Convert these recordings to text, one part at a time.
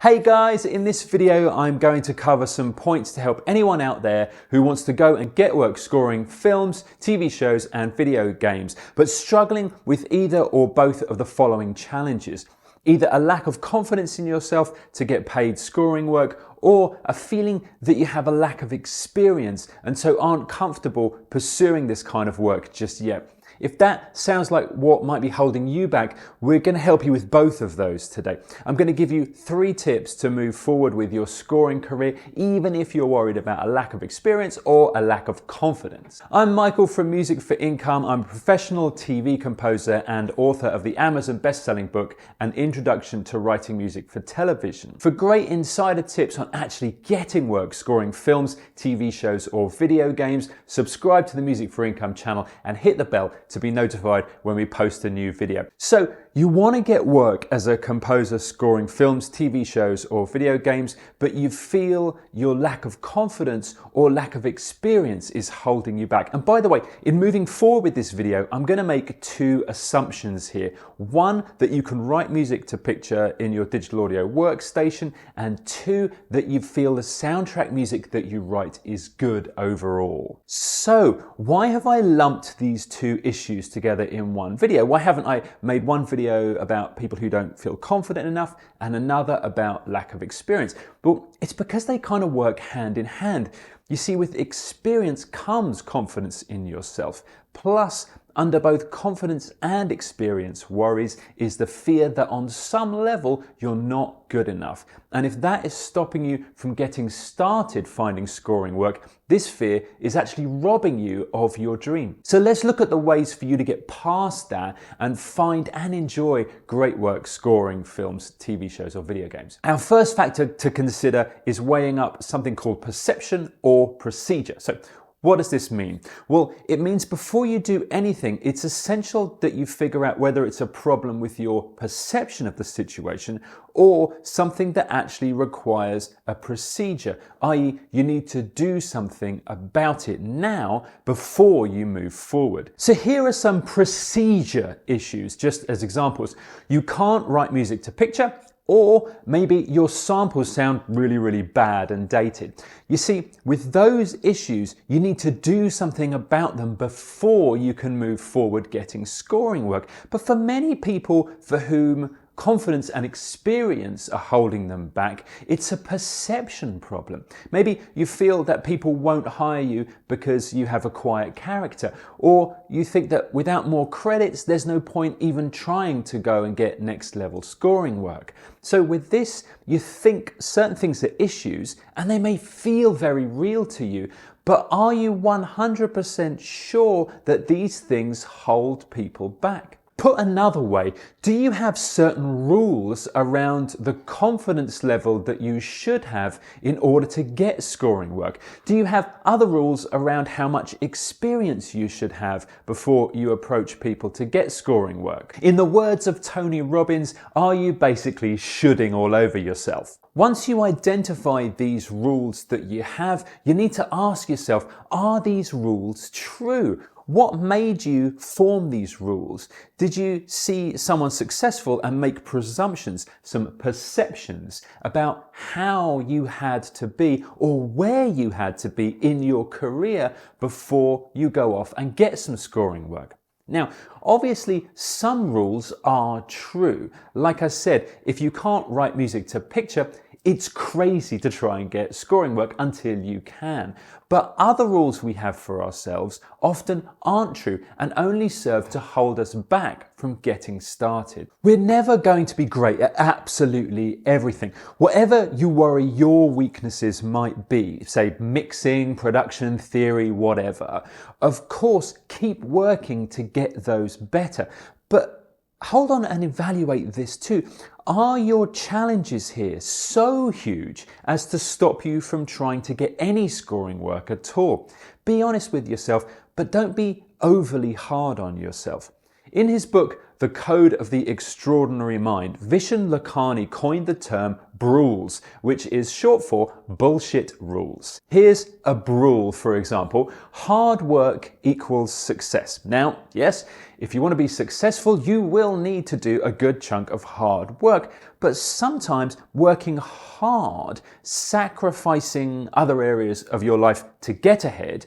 Hey guys, in this video I'm going to cover some points to help anyone out there who wants to go and get work scoring films, TV shows and video games, but struggling with either or both of the following challenges. Either a lack of confidence in yourself to get paid scoring work, or a feeling that you have a lack of experience and so aren't comfortable pursuing this kind of work just yet. If that sounds like what might be holding you back, we're going to help you with both of those today. I'm going to give you 3 tips to move forward with your scoring career, even if you're worried about a lack of experience or a lack of confidence. I'm Michael from Music for Income. I'm a professional TV composer and author of the Amazon best-selling book, An Introduction to Writing Music for Television. For great insider tips on actually getting work scoring films, TV shows or video games, subscribe to the Music for Income channel and hit the bell to be notified when we post a new video. So you want to get work as a composer scoring films, TV shows or video games, but you feel your lack of confidence or lack of experience is holding you back. And by the way, in moving forward with this video, I'm going to make 2 assumptions here. One, that you can write music to picture in your digital audio workstation, and 2, that you feel the soundtrack music that you write is good overall. So why have I lumped these 2 issues together in one video? Why haven't I made one video about people who don't feel confident enough and another about lack of experience? Well, it's because they kind of work hand in hand. You see, with experience comes confidence in yourself. Plus, under both confidence and experience worries is the fear that on some level you're not good enough. And if that is stopping you from getting started finding scoring work, this fear is actually robbing you of your dream. So let's look at the ways for you to get past that and find and enjoy great work scoring films, TV shows or video games. Our first factor to consider is weighing up something called perception or procedure. So what does this mean? Well, it means before you do anything, it's essential that you figure out whether it's a problem with your perception of the situation or something that actually requires a procedure, i.e. you need to do something about it now before you move forward. So here are some procedure issues, just as examples. You can't write music to picture, or maybe your samples sound really bad and dated. You see, with those issues, you need to do something about them before you can move forward getting scoring work. But for many people for whom confidence and experience are holding them back, it's a perception problem. Maybe you feel that people won't hire you because you have a quiet character, or you think that without more credits, there's no point even trying to go and get next level scoring work. So with this, you think certain things are issues and they may feel very real to you, but are you 100% sure that these things hold people back? Put another way, do you have certain rules around the confidence level that you should have in order to get scoring work? Do you have other rules around how much experience you should have before you approach people to get scoring work? In the words of Tony Robbins, are you basically shoulding all over yourself? Once you identify these rules that you have, you need to ask yourself, are these rules true? What made you form these rules? Did you see someone successful and make presumptions, some perceptions about how you had to be or where you had to be in your career before you go off and get some scoring work? Now, obviously, some rules are true. Like I said, if you can't write music to picture, it's crazy to try and get scoring work until you can. But other rules we have for ourselves often aren't true and only serve to hold us back from getting started. We're never going to be great at absolutely everything. Whatever you worry your weaknesses might be, say mixing, production, theory, whatever, of course, keep working to get those better. But hold on and evaluate this too. Are your challenges here so huge as to stop you from trying to get any scoring work at all? Be honest with yourself, but don't be overly hard on yourself. In his book, The Code of the Extraordinary Mind. Vishen Lakhani coined the term BRULES, which is short for bullshit rules. Here's a BRULE, for example. Hard work equals success. Now, yes, if you want to be successful, you will need to do a good chunk of hard work, but sometimes working hard, sacrificing other areas of your life to get ahead,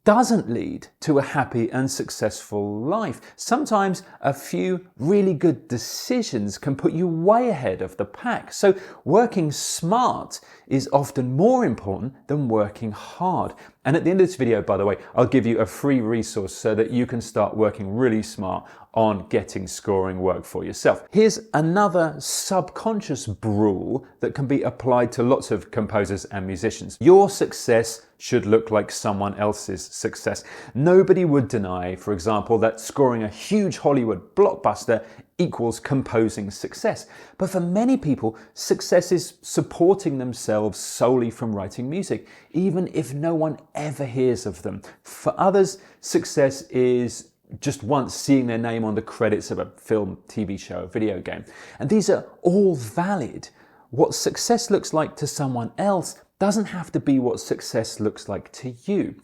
doesn't lead to a happy and successful life. Sometimes a few really good decisions can put you way ahead of the pack. So working smart is often more important than working hard. And at the end of this video, by the way, I'll give you a free resource so that you can start working really smart on getting scoring work for yourself. Here's another subconscious rule that can be applied to lots of composers and musicians. Your success should look like someone else's success. Nobody would deny, for example, that scoring a huge Hollywood blockbuster equals composing success. But for many people, success is supporting themselves solely from writing music, even if no one ever hears of them. For others, success is just once seeing their name on the credits of a film, TV show, video game. And these are all valid. What success looks like to someone else doesn't have to be what success looks like to you.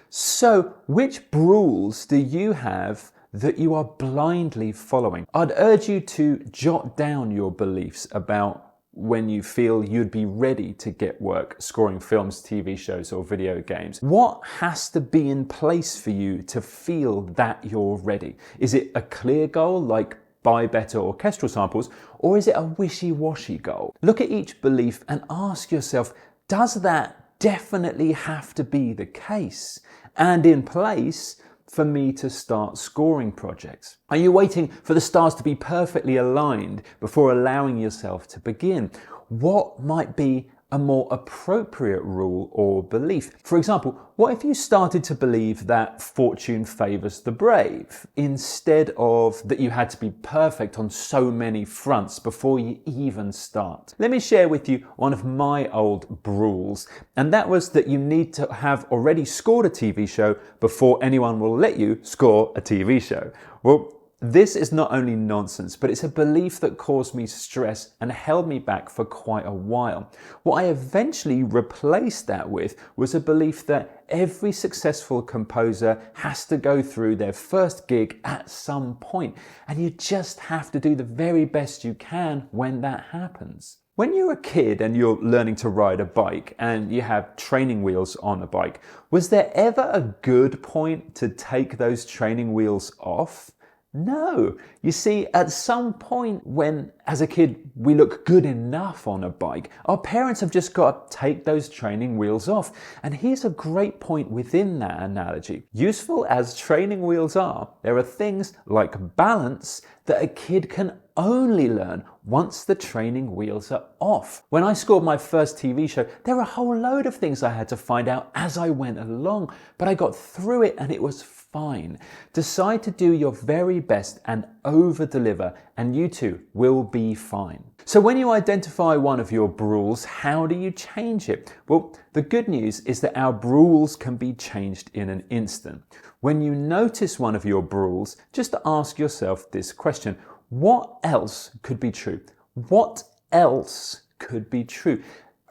So, which rules do you have that you are blindly following? I'd urge you to jot down your beliefs about when you feel you'd be ready to get work scoring films, TV shows, or video games. What has to be in place for you to feel that you're ready? Is it a clear goal like buy better orchestral samples, or is it a wishy-washy goal? Look at each belief and ask yourself, does that definitely have to be the case and in place for me to start scoring projects? Are you waiting for the stars to be perfectly aligned before allowing yourself to begin? What might be a more appropriate rule or belief? For example, what if you started to believe that fortune favors the brave instead of that you had to be perfect on so many fronts before you even start? Let me share with you one of my old rules, and that was that you need to have already scored a TV show before anyone will let you score a TV show. Well, this is not only nonsense, but it's a belief that caused me stress and held me back for quite a while. What I eventually replaced that with was a belief that every successful composer has to go through their first gig at some point, and you just have to do the very best you can when that happens. When you're a kid and you're learning to ride a bike and you have training wheels on a bike, was there ever a good point to take those training wheels off? No. You see, at some point when, as a kid, we look good enough on a bike, our parents have just got to take those training wheels off. And here's a great point within that analogy. Useful as training wheels are, there are things like balance that a kid can only learn once the training wheels are off. When I scored my first TV show, there were a whole load of things I had to find out as I went along, but I got through it and it was fine. Decide to do your very best and over-deliver, and you too will be fine. So when you identify one of your rules, how do you change it? Well, the good news is that our rules can be changed in an instant. When you notice one of your rules, just ask yourself this question: what else could be true? What else could be true?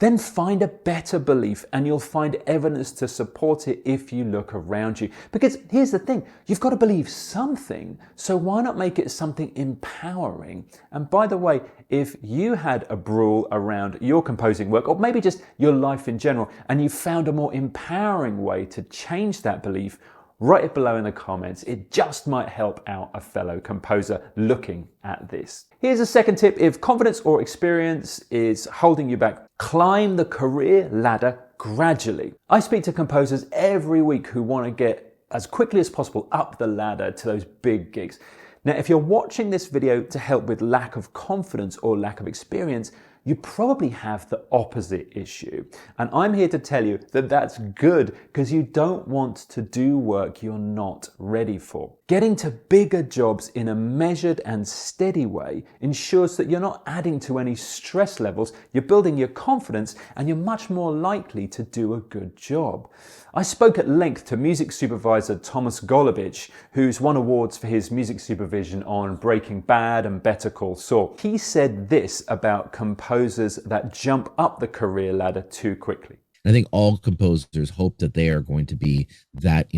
Then find a better belief and you'll find evidence to support it if you look around you. Because here's the thing, you've got to believe something, so why not make it something empowering? And by the way, if you had a rule around your composing work, or maybe just your life in general, and you found a more empowering way to change that belief, write it below in the comments. It just might help out a fellow composer looking at this. Here's a second tip. If confidence or experience is holding you back, climb the career ladder gradually. I speak to composers every week who want to get as quickly as possible up the ladder to those big gigs. Now, if you're watching this video to help with lack of confidence or lack of experience, you probably have the opposite issue. And I'm here to tell you that that's good, because you don't want to do work you're not ready for. Getting to bigger jobs in a measured and steady way ensures that you're not adding to any stress levels, you're building your confidence, and you're much more likely to do a good job. I spoke at length to music supervisor Thomas Golubic, who's won awards for his music supervision on Breaking Bad and Better Call Saul. He said this about composers that jump up the career ladder too quickly. I think all composers hope that they are going to be that,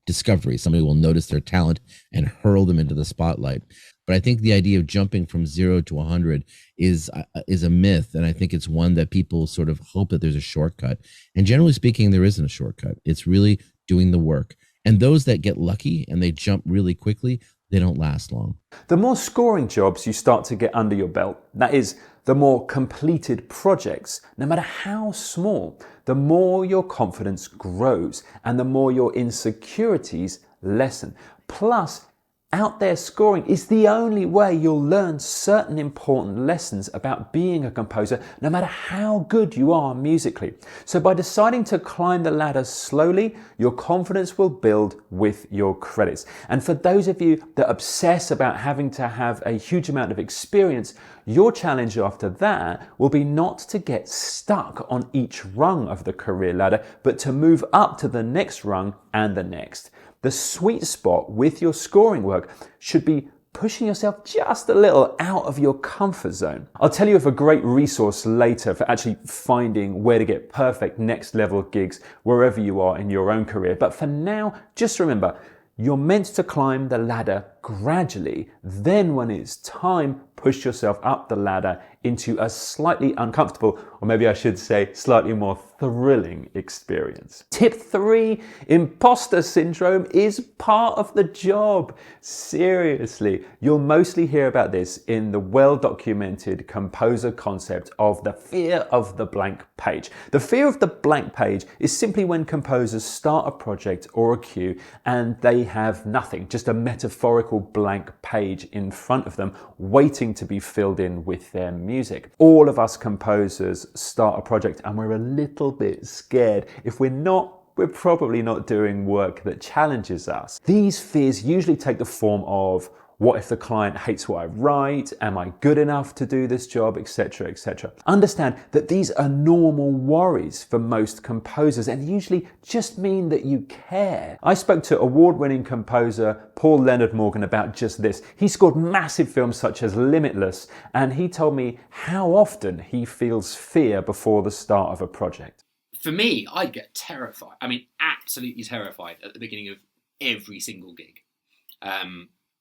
discovery. Somebody will notice their talent and hurl them into the spotlight. But I think the idea of jumping from 0 to 100 is a myth. And I think it's one that people sort of hope that there's a shortcut. And generally speaking, there isn't a shortcut. It's really doing the work. And those that get lucky and they jump really quickly, they don't last long. The more scoring jobs you start to get under your belt, that is, the more completed projects, no matter how small, the more your confidence grows and the more your insecurities lessen. Plus, out there scoring is the only way you'll learn certain important lessons about being a composer, no matter how good you are musically. So by deciding to climb the ladder slowly, your confidence will build with your credits. And for those of you that obsess about having to have a huge amount of experience, your challenge after that will be not to get stuck on each rung of the career ladder, but to move up to the next rung and the next. The sweet spot with your scoring work should be pushing yourself just a little out of your comfort zone. I'll tell you of a great resource later for actually finding where to get perfect next level gigs wherever you are in your own career. But for now, just remember, you're meant to climb the ladder gradually. Then when it's time, push yourself up the ladder into a slightly uncomfortable, or maybe I should say slightly more thrilling experience. Tip 3, imposter syndrome is part of the job. Seriously, you'll mostly hear about this in the well-documented composer concept of the fear of the blank page. The fear of the blank page is simply when composers start a project or a cue and they have nothing, just a metaphorical blank page in front of them waiting to be filled in with their music. All of us composers start a project and we're a little bit scared. If we're not, we're probably not doing work that challenges us. These fears usually take the form of, what if the client hates what I write? Am I good enough to do this job? Etc, etc. Understand that these are normal worries for most composers and usually just mean that you care. I spoke to award-winning composer Paul Leonard-Morgan about just this. He scored massive films such as Limitless, and he told me how often he feels fear before the start of a project. For me, I'd get terrified. I mean, absolutely terrified at the beginning of every single gig.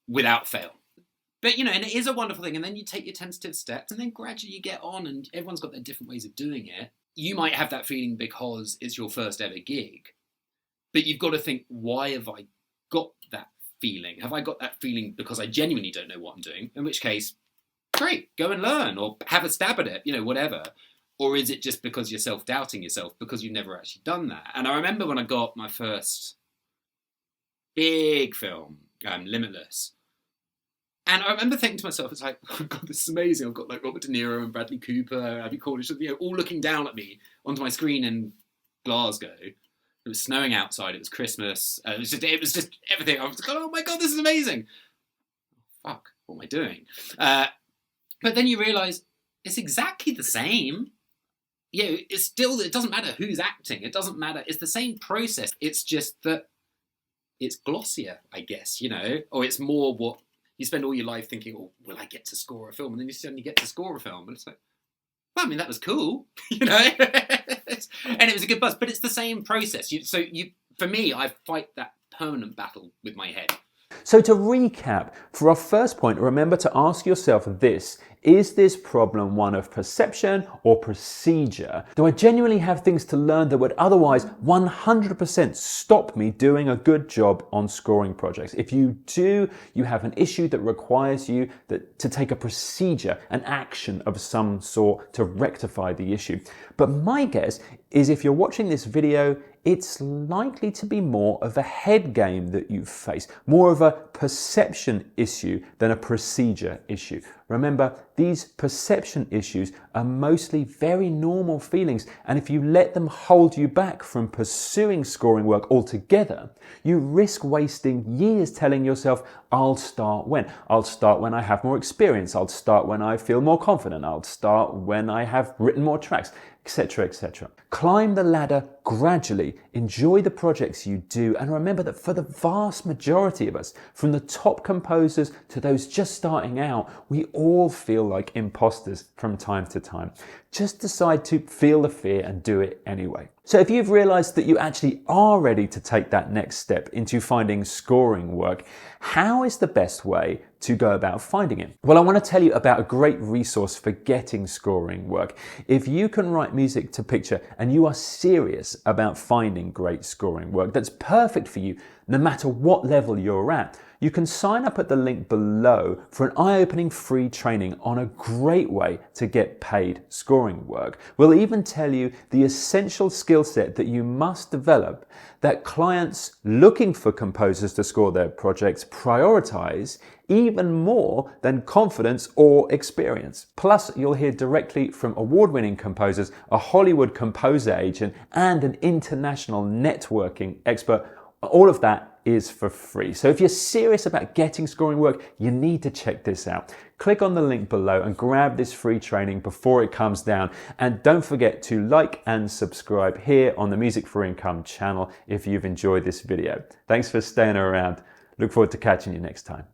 Without fail. But, and it is a wonderful thing. And then you take your tentative steps and then gradually you get on, and everyone's got their different ways of doing it. You might have that feeling because it's your first ever gig. But you've got to think, why have I got that feeling? Have I got that feeling because I genuinely don't know what I'm doing? In which case, great, go and learn or have a stab at it, whatever. Or is it just because you're self-doubting yourself because you've never actually done that? And I remember when I got my first big film, Limitless. And I remember thinking to myself, it's like, oh God, this is amazing. I've got like Robert De Niro and Bradley Cooper, Abby Cornish, all looking down at me onto my screen in Glasgow. It was snowing outside. It was Christmas. It was just everything. I was like, oh my God, this is amazing. Fuck, what am I doing? But then you realise it's exactly the same. It's still, it doesn't matter who's acting. It doesn't matter. It's the same process. It's just that it's glossier, I guess, or it's more what you spend all your life thinking, oh, will I get to score a film? And then you suddenly get to score a film. And it's like, well, I mean, that was cool, and it was a good buzz, but it's the same process. For me, I fight that permanent battle with my head. So to recap, for our first point, remember to ask yourself this: is this problem one of perception or procedure? Do I genuinely have things to learn that would otherwise 100% stop me doing a good job on scoring projects? If you do, you have an issue that requires you to take a procedure, an action of some sort to rectify the issue. But my guess is if you're watching this video, it's likely to be more of a head game that you face, more of a perception issue than a procedure issue. Remember, these perception issues are mostly very normal feelings, and if you let them hold you back from pursuing scoring work altogether, you risk wasting years telling yourself, I'll start when? I'll start when I have more experience, I'll start when I feel more confident, I'll start when I have written more tracks, etc., etc. Climb the ladder gradually, enjoy the projects you do, and remember that for the vast majority of us, from the top composers to those just starting out, we all feel like imposters from time to time. Just decide to feel the fear and do it anyway. So if you've realized that you actually are ready to take that next step into finding scoring work, how is the best way to go about finding it? Well, I want to tell you about a great resource for getting scoring work. If you can write music to picture and you are serious about finding great scoring work that's perfect for you, no matter what level you're at, you can sign up at the link below for an eye-opening free training on a great way to get paid scoring work. We'll even tell you the essential skill set that you must develop that clients looking for composers to score their projects prioritize even more than confidence or experience. Plus, you'll hear directly from award-winning composers, a Hollywood composer agent, and an international networking expert. All of that is for free. So if you're serious about getting scoring work, you need to check this out. Click on the link below and grab this free training before it comes down. And don't forget to like and subscribe here on the Music for Income channel if you've enjoyed this video. Thanks for staying around. Look forward to catching you next time.